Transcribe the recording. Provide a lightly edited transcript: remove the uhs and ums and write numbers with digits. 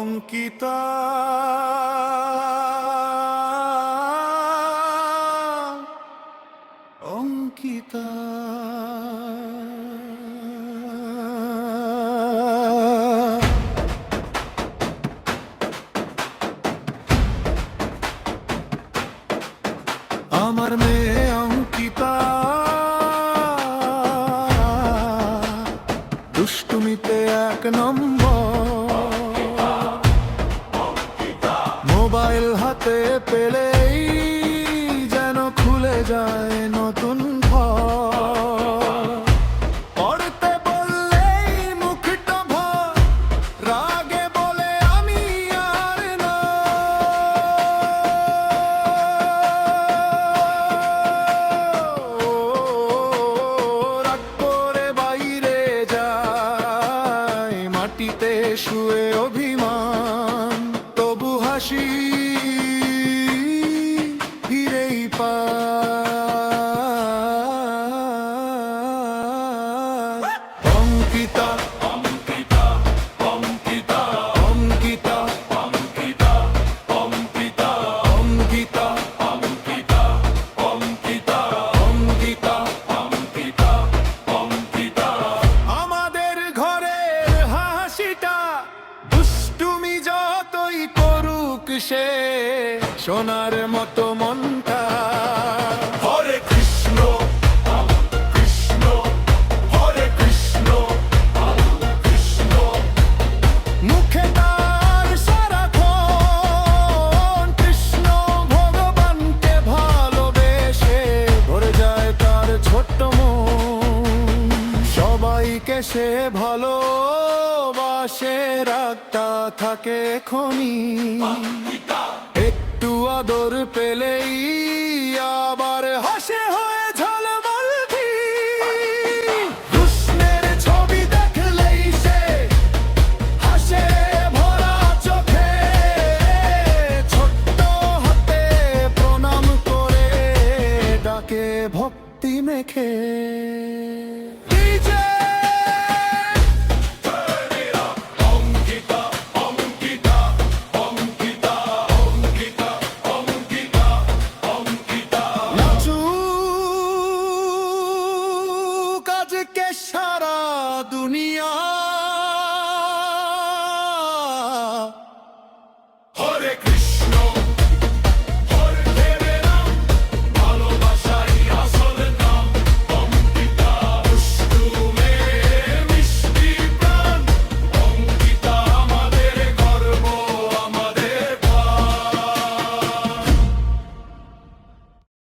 অঙ্কিতা অঙ্কিতা আমার মেয়ে অঙ্কিতা দুষ্টুমিতে এক নম্বর, মোবাইল হাতে পেলেই যেন খুলে যায় নতুন ঘর। পড়তে বললেই মুখটা ভর, রাগে বলে আমি আর না। রাগ করে বাইরে যায়, মাটিতে শুয়ে অভিমান, তবু হাসি ফিরেই পায়। অঙ্কিতা অঙ্কিতা অঙ্কিতা অঙ্কিতা অঙ্কিতা অঙ্কিতা অঙ্কিতা অঙ্কিতা অঙ্কিতা অঙ্কিতা অঙ্কিতা অঙ্কিতা। আমাদের ঘরের হাসিটা দুষ্টুমি যতই করুক সে, সোনার মতো মনটা। হরে কৃষ্ণ কৃষ্ণ হরে কৃষ্ণ কৃষ্ণ, মুখে তার সারাক্ষণ কৃষ্ণ ভগবানকে ভালোবেসে ভরে যায় তার ছোট্ট মন। সবাইকে সে ভালোবাসে, রাগটা থাকে খনি, একটু আদর পেলেই আবার হাসে হয়ে ঝলমলতি। কৃষ্ণের ছবি দেখলেই সে হাসে ভরা চোখে, ছোট্ট হাতে প্রণাম করে ডাকে ভক্তি মেখে। আজকে সারা দুনিয়া হরে কৃষ্ণ।